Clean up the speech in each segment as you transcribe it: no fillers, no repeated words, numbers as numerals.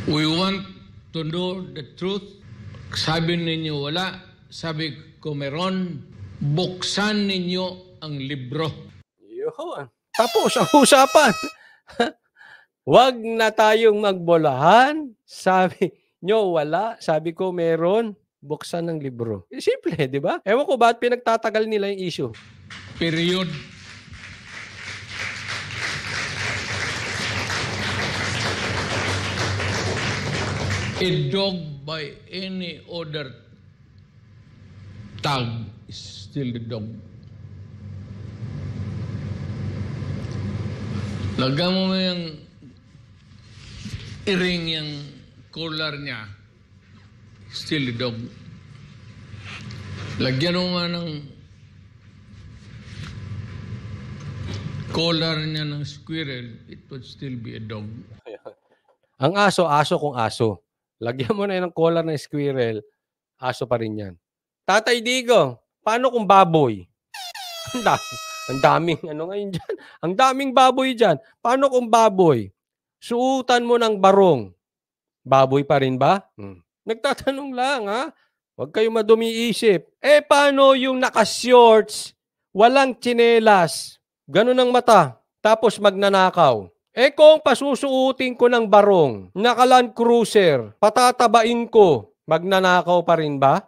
We want to know the truth. Sabi ninyo wala, sabi ko meron. Buksan ninyo ang libro. Yun. Tapos ang usapan. Wag na tayong magbolahan. Sabi nyo wala, sabi ko meron. Buksan ng libro. Simple, di ba? Ewan ko ba't pinagtatagal nila yung issue. Period. A dog by any other tag is still the dog. Lagyan mo yung earring, yung collar niya, still the dog. Lagyan mo nga ng collar niya ng squirrel, it would still be a dog. Ang aso, aso kung aso. Lagyan mo na ng collar ng squirrel, aso pa rin yan. Tatay Digo, paano kung baboy? Ang daming, ano ngayon dyan? Ang daming baboy dyan. Paano kung baboy? Suutan mo ng barong. Baboy pa rin ba? Nagtatanong lang, ha? Huwag kayo madumi-isip. Paano yung naka-shorts, walang tsinelas, ganun ang mata, tapos magnanakaw? Kung pasusuutin ko ng barong, naka-Land Cruiser, patatabain ko, magnanakaw pa rin ba?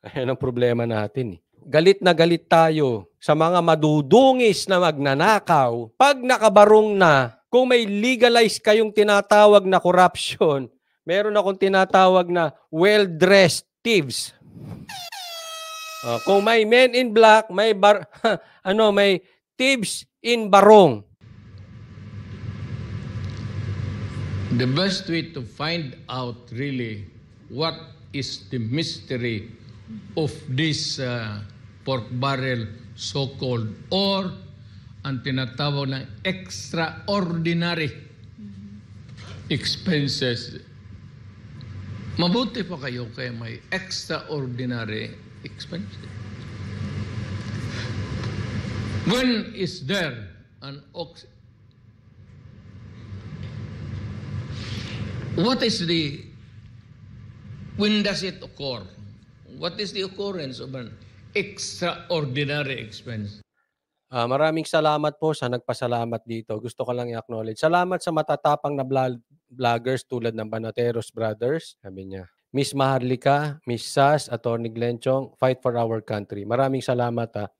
Ayan ang problema natin. Galit na galit tayo sa mga madudungis na magnanakaw. Pag nakabarong na, kung may legalize kayong tinatawag na corruption, meron akong tinatawag na well-dressed thieves. Kung may men in black, may may thieves in barong. The best way to find out really what is the mystery of this pork barrel so-called or ang tinatawag ng extraordinary expenses. Mabuti pa kayo kaya may extraordinary expenses. When is there an when does it occur? What is the occurrence of an extraordinary expense? Maraming salamat po sa nagpasalamat dito. Gusto ko lang i-acknowledge. Salamat sa matatapang na vloggers tulad ng Banateros Brothers. Sabi niya, Miss Maharlika, Miss Sas, Attorney Glenchong, fight for our country. Maraming salamat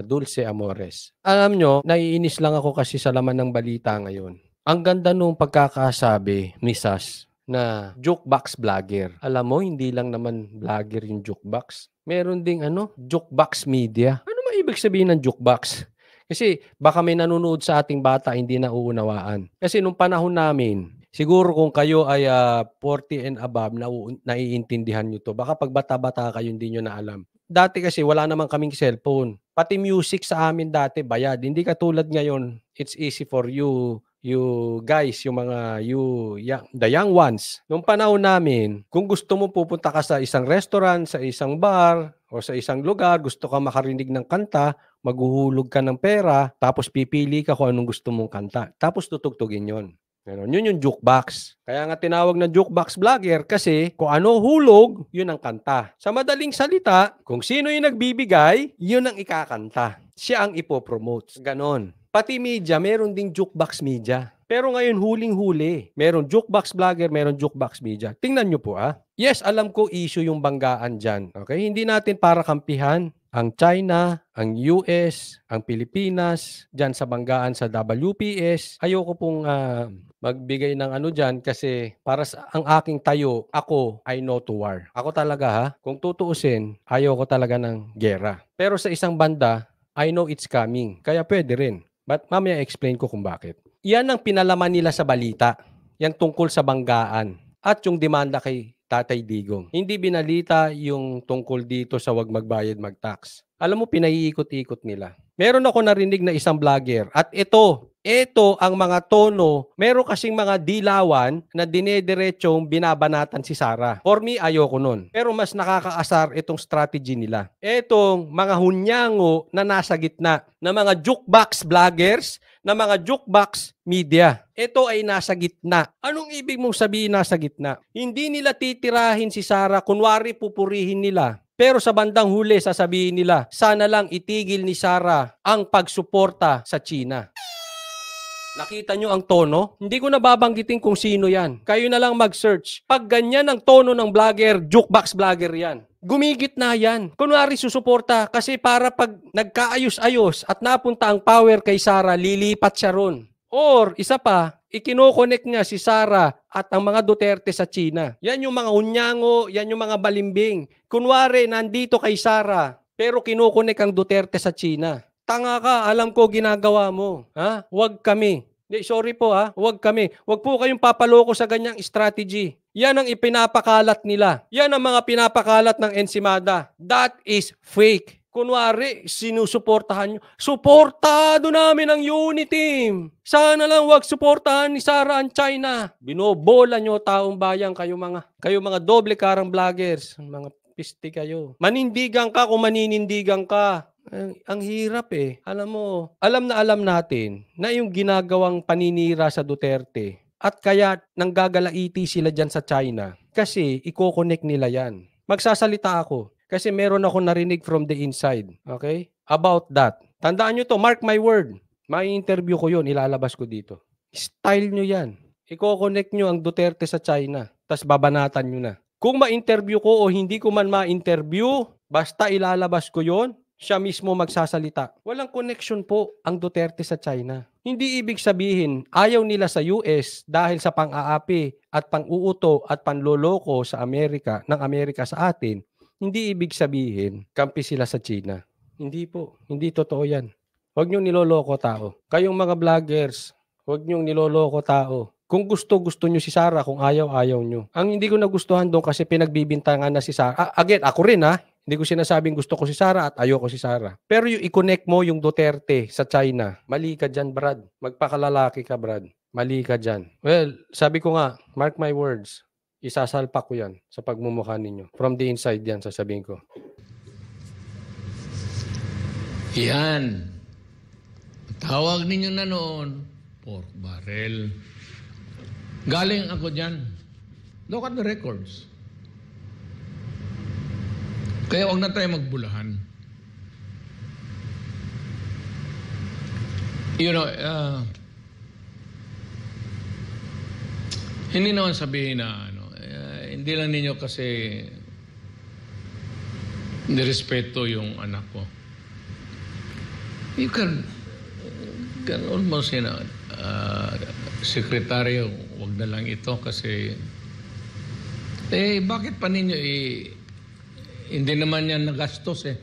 Dulce Amores. Alam nyo, naiinis lang ako kasi sa laman ng balita ngayon. Ang ganda nung pagkakasabi ni Sas na jukebox vlogger. Alam mo, hindi lang naman vlogger yung jukebox. Meron ding jukebox media. Ano maibig sabihin ng jukebox? Kasi baka may nanonood sa ating bata hindi na uunawaan. Kasi nung panahon namin, siguro kung kayo ay 40 and above, naiintindihan nyo to. Baka pag bata-bata kayo hindi nyo na alam. Dati kasi wala naman kaming cellphone. Pati music sa amin dati bayad. Hindi katulad ngayon, it's easy for you guys, the young ones. Nung panahon namin, kung gusto mo pupunta ka sa isang restaurant, sa isang bar, o sa isang lugar, gusto ka makarinig ng kanta, maghuhulog ka ng pera, tapos pipili ka kung anong gusto mong kanta. Tapos tutugtugin yon. Yun yung jukebox. Kaya nga tinawag na jukebox vlogger kasi kung ano hulog, yun ang kanta. Sa madaling salita, kung sino yung nagbibigay, yun ang ikakanta. Siya ang ipopromote. Ganon. Pati media, meron ding jukebox media. Pero ngayon, huling-huli. Meron jukebox vlogger, meron jukebox media. Tingnan nyo po Yes, alam ko issue yung banggaan dyan. Okay? Hindi natin para kampihan ang China, ang US, ang Pilipinas, dyan sa banggaan sa WPS. Ayoko pong magbigay ng dyan kasi para sa ang aking tayo, ako ay no to war. Ako talaga kung tutuusin, ayoko talaga ng gera. Pero sa isang banda, I know it's coming. Kaya pwede rin. But mamaya explain ko kung bakit. Yan ang pinalaman nila sa balita. Yan tungkol sa banggaan. At yung demanda kay Tatay Digong. Hindi binalita yung tungkol dito sa wag magbayad mag-tax. Alam mo, pinaiikot-ikot nila. Meron ako narinig na isang vlogger. At ito ang mga tono. Meron kasing mga dilawan na dinediretsyong binabanatan si Sara. For me, ayoko nun. Pero mas nakakaasar itong strategy nila. Itong mga hunyango na nasa gitna na mga jukebox vloggers na mga jukebox media. Ito ay nasa gitna. Anong ibig mong sabihin nasa gitna? Hindi nila titirahin si Sara, kunwari pupurihin nila. Pero sa bandang huli, sasabihin nila, sana lang itigil ni Sara ang pagsuporta sa China. Nakita nyo ang tono? Hindi ko nababanggitin kung sino yan. Kayo na lang mag-search. Pag ganyan ang tono ng vlogger, jukebox vlogger yan. Gumigit na yan. Kunwari susuporta kasi para pag nagkaayos-ayos at napunta ang power kay Sara, lilipat siya ron. Or isa pa, ikinokonek niya si Sara at ang mga Duterte sa China. Yan yung mga hunyango, yan yung mga balimbing. Kunwari, nandito kay Sara, pero kinokonek ang Duterte sa China. Tanga ka, alam ko ginagawa mo. Ha? Huwag kami. Sorry po ha, huwag kami. Huwag po kayong papaloko sa ganyang strategy. Yan ang ipinapakalat nila. Yan ang mga pinapakalat ng Ensimada. That is fake. Kunwari, sinusuportahan nyo. Suportado namin ang unity team. Sana lang wag suportahan ni Sara ang China. Binobola nyo taong bayan kayo mga doble karang vloggers. Mga piste kayo. Manindigan ka kung maninindigan ka. Ang hirap eh. Alam mo, alam natin na yung ginagawang paninira sa Duterte at kaya nanggagalaiti sila dyan sa China kasi i-connect nila yan. Magsasalita ako kasi meron ako narinig from the inside. Okay? About that. Tandaan nyo to, mark my word. May interview ko yun, ilalabas ko dito. Style nyo yan. I-connect nyo ang Duterte sa China tas babanatan nyo na. Kung ma-interview ko o hindi ko man ma-interview, basta ilalabas ko yon. Siya mismo magsasalita. Walang connection po ang Duterte sa China. Hindi ibig sabihin ayaw nila sa US dahil sa pang-aapi at pang-uuto at panloloko sa Amerika, ng Amerika sa atin. Hindi ibig sabihin kampi sila sa China. Hindi po. Hindi totoo yan. Huwag niyong niloloko tao. Kayong mga vloggers, huwag niyong niloloko tao. Kung gusto niyo si Sara, kung ayaw niyo. Ang hindi ko nagustuhan doon kasi pinagbibintangan na si Sara. Again, ako rin ha. Hindi ko sinasabing gusto ko si Sara at ayoko si Sara. Pero yung i-connect mo yung Duterte sa China, mali ka dyan, Brad. Magpakalalaki ka, Brad. Mali ka dyan. Well, sabi ko nga, mark my words, isasalpak ko yan sa pagmumukha ninyo. From the inside yan, sasabihin ko. Yan. Tawag ninyo na noon, pork barrel. Galing ako dyan. Look at the records. Kaya huwag na tayo magbulahan. You know, hindi naman sabihin na, hindi lang ninyo kasi nirespeto yung anak ko. You can almost say na, sekretaryo, huwag na lang ito kasi, bakit pa ninyo hindi naman yan nagastos eh.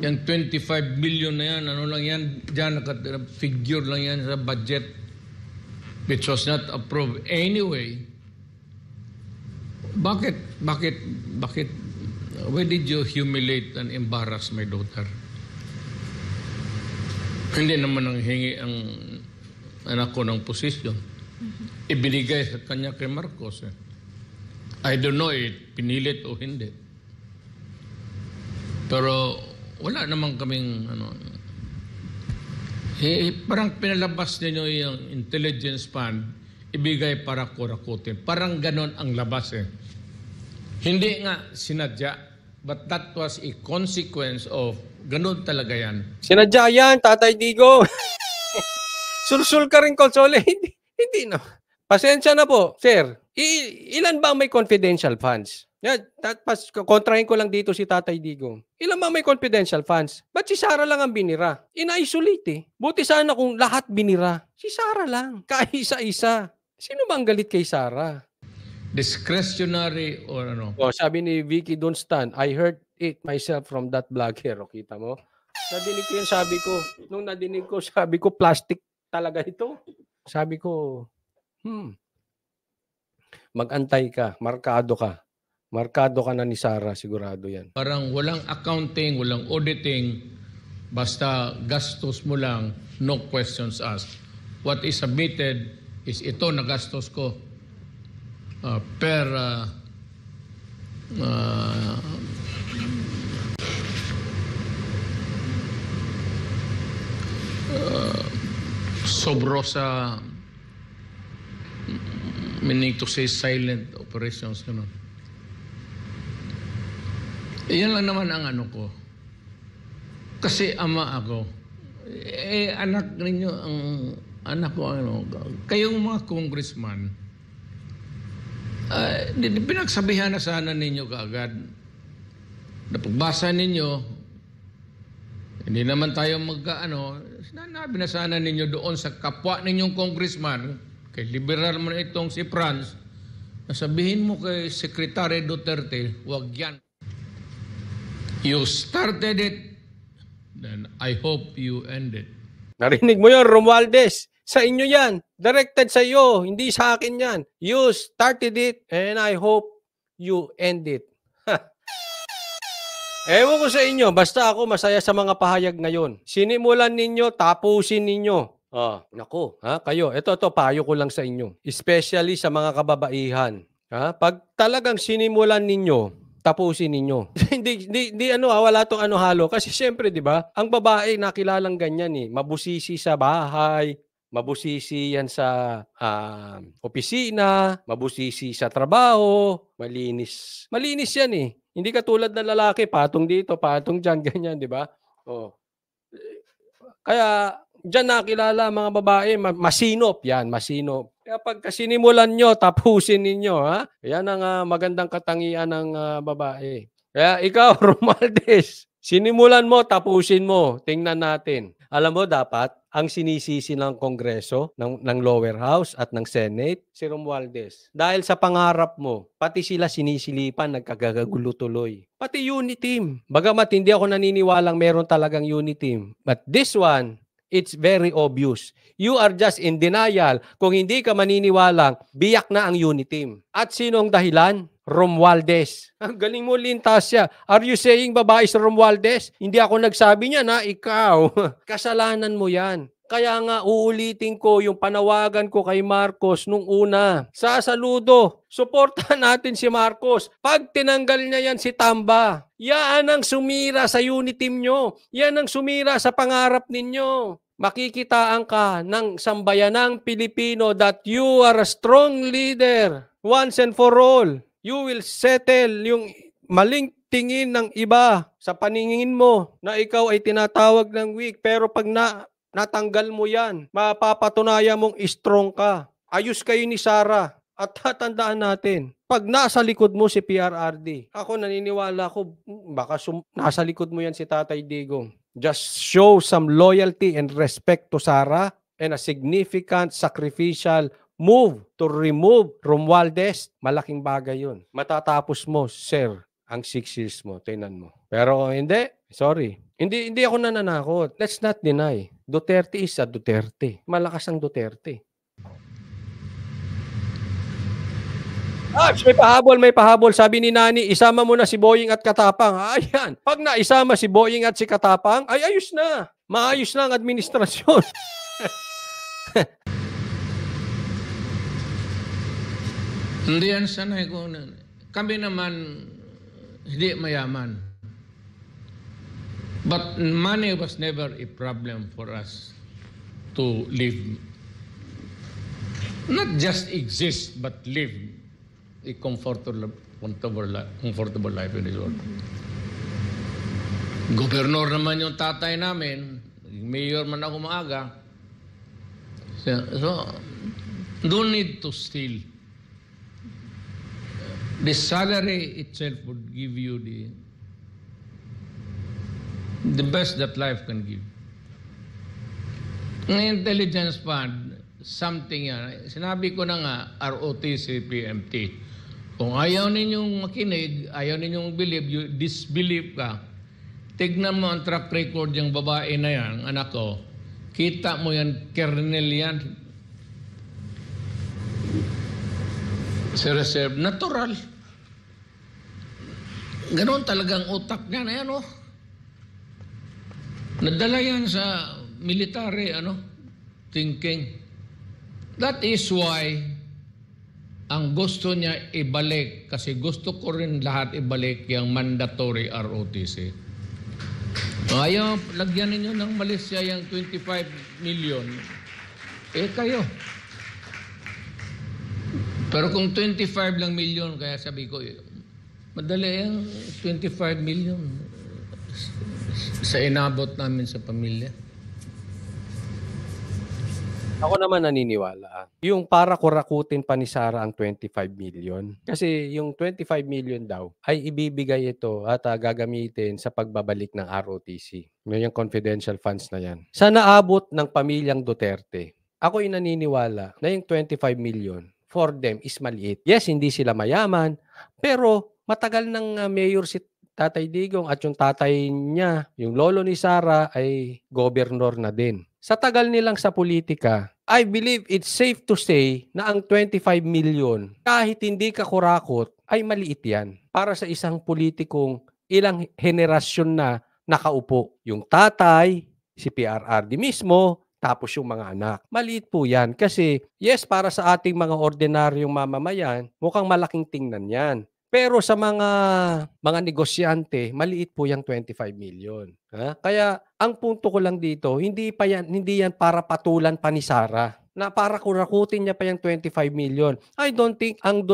Yan 25 billion na yan, ano lang yan, dyan figure lang yan sa budget which was not approved anyway. Bakit, why did you humiliate and embarrass my daughter? Hindi naman ang hingi ang anak ko ng posisyon. Ibinigay sa kanya kay Marcos eh. I don't know pinilit o hindi. Pero wala naman kaming parang pinalabas ninyo yung intelligence fund, ibigay para kurakutin. Parang ganon ang labas eh. Hindi nga sinadya, but that was a consequence of ganon talaga yan. Sinadya yan, Tatay Digo. Sulsul ka rin, Console. Hindi na. Pasensya na po, sir. Ilan ba may confidential funds? Yeah, kontrahin ko lang dito si Tatay Digo. Ilan ba may confidential funds? Ba't si Sara lang ang binira? In-isolate eh. Buti sana kung lahat binira. Si Sara lang. Kaisa-isa. Sino ba ang galit kay Sara? Discretionary or ano? Sabi ni Vicky Dunstan, I heard it myself from that vlogger. O, kita mo? Nadinig ko yun, sabi ko. Nung nadinig ko, sabi ko, plastic talaga ito. Sabi ko, mag-antay ka, markado ka. Markado ka na ni Sara, sigurado yan. Parang walang accounting, walang auditing, basta gastos mo lang, no questions asked. What is submitted is ito na gastos ko per sobro sa, meaning to say silent operations, gano'n. Iyan lang naman ang ano ko. Kasi ama ako. Anak ninyo, ang anak ko, kayong mga congressman, pinagsabihan na sana ninyo kaagad. Napagbasa ninyo, hindi naman tayo sinabi na sana ninyo doon sa kapwa ninyong congressman, kay liberal mo na itong si Franz, nasabihin mo kay Secretary Duterte, wag yan. You started it, then I hope you end it. Narinig mo yun, Romualdez. Sa inyo yan. Directed sa iyo. Hindi sa akin yan. You started it and I hope you end it. Ewan ko sa inyo. Basta ako masaya sa mga pahayag ngayon. Sinimulan ninyo, tapusin ninyo. Naku, kayo. Ito, payo ko lang sa inyo. Especially sa mga kababaihan. Pag talagang sinimulan ninyo, tapusin ninyo. hindi wala tong halo. Kasi syempre, di ba, ang babae nakilalang ganyan mabusisi sa bahay, mabusisi yan sa opisina, mabusisi sa trabaho, malinis. Malinis yan Hindi katulad ng lalaki, patong dito, patong dyan, ganyan, di ba? Kaya, dyan nakilala mga babae, masinop yan, masinop. Kaya pagka sinimulan nyo, tapusin ninyo, Yan ang magandang katangian ng babae. Kaya ikaw, Romualdez, sinimulan mo, tapusin mo. Tingnan natin. Alam mo, dapat, ang sinisisi ng Kongreso, ng lower house at ng Senate, si Romualdez. Dahil sa pangarap mo, pati sila sinisilipan, nagkagagulo tuloy. Pati unit team. Bagamat hindi ako naniniwalang meron talagang unit team. But this one, it's very obvious. You are just in denial. Kung hindi ka maniniwalang, biyak na ang unit team. At sino ang dahilan? Romualdez. Ang galing mo, Lintasya. Are you saying babae si Romualdez? Hindi ako nagsabi niya na ikaw. Kasalanan mo yan. Kaya nga uulitin ko yung panawagan ko kay Marcos nung una. Sasaludo. Suportahan natin si Marcos. Pag tinanggal niya yan si Tamba, yan ang sumira sa unit team nyo. Yan ang sumira sa pangarap ninyo. Makikitaan ka ng sambayanang Pilipino that you are a strong leader once and for all. You will settle yung maling tingin ng iba sa paningin mo na ikaw ay tinatawag ng weak. Pero pag natanggal mo yan, mapapatunayan mong strong ka. Ayos kayo ni Sara. At tatandaan natin, pag nasa likod mo si PRRD, ako naniniwala ko, baka nasa likod mo yan si Tatay Digong. Just show some loyalty and respect to Sara and a significant sacrificial move to remove Romualdez. Malaking bagay yun. Matatapos mo, sir, ang 6 years mo. Tingnan mo. Pero hindi, sorry. Hindi ako nananakot. Let's not deny. Duterte is a Duterte. Malakas ang Duterte. May pahabol. Sabi ni Nani, isama mo na si Boying at Katapang. Ayan. Pag naisama si Boying at si Katapang, ay ayos na. Maayos na ang administrasyon. Hindi yan sanay ko. Kami naman, hindi mayaman. But money was never a problem for us to live. Not just exist, but live a comfortable life in this world. Gobernur naman yung tatay namin. Mayor man ako maaga. So, don't need to steal. The salary itself would give you the best that life can give. Ang intelligence fund, something yan. Sinabi ko na nga, ROTC, PMT. Kung ayaw ninyong makinig, ayaw ninyong believe, you disbelieve ka, tignan mo ang track record yung babae na yan, anak ko, kita mo yan, kernel yan. Si reserve, natural. Ganon talagang utak niya na yan, Nadala yan sa military, thinking. That is why ang gusto niya ibalik, kasi gusto ko rin lahat ibalik yung mandatory ROTC. Ayaw, lagyan ninyo ng Malaysia yung 25 million. Eh kayo. Pero kung 25 lang milyon, kaya sabi ko, madali yung 25 million sa inabot namin sa pamilya. Ako naman naniniwala. Yung para kurakutin pa ni Sara ang 25 million. Kasi yung 25 million daw ay ibibigay ito at gagamitin sa pagbabalik ng ROTC. Yung confidential funds na yan. Sa naabot ng pamilyang Duterte, ako'y naniniwala na yung 25 million for them is maliit. Yes, hindi sila mayaman, pero matagal ng mayor si Tatay Digong at yung tatay niya, yung lolo ni Sara ay gobernador na din. Sa tagal nilang sa politika, I believe it's safe to say na ang 25 million, kahit hindi ka kurakot, ay maliit yan. Para sa isang politikong ilang henerasyon na nakaupo. Yung tatay, si PRRD mismo, tapos yung mga anak. Maliit po yan. Kasi yes, para sa ating mga ordinaryong mamamayan, mukhang malaking tingnan yan. Pero sa mga negosyante, maliit po yung 25 million. Ha? Kaya ang punto ko lang dito, hindi yan para patulan pa ni Sara na para kurakutin niya pa yung 25 million. I don't think ang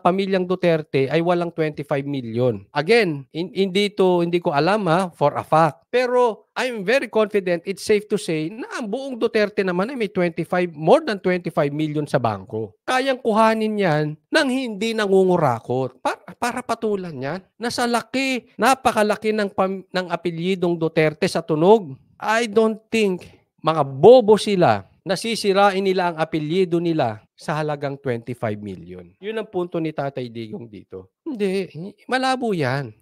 pamilyang Duterte ay walang 25 million. Again, hindi ko alam for a fact. Pero I'm very confident, it's safe to say na ang buong Duterte naman ay may more than 25 million sa bangko. Kayang kuhanin yan nang hindi nangungurakot. Para patulan yan. Napakalaki ng apelyidong Duterte sa tunog. I don't think mga bobo sila, nasisirain nila ang apelyido nila sa halagang 25 million. Yun ang punto ni Tatay Digong dito. Hindi, malabo yan.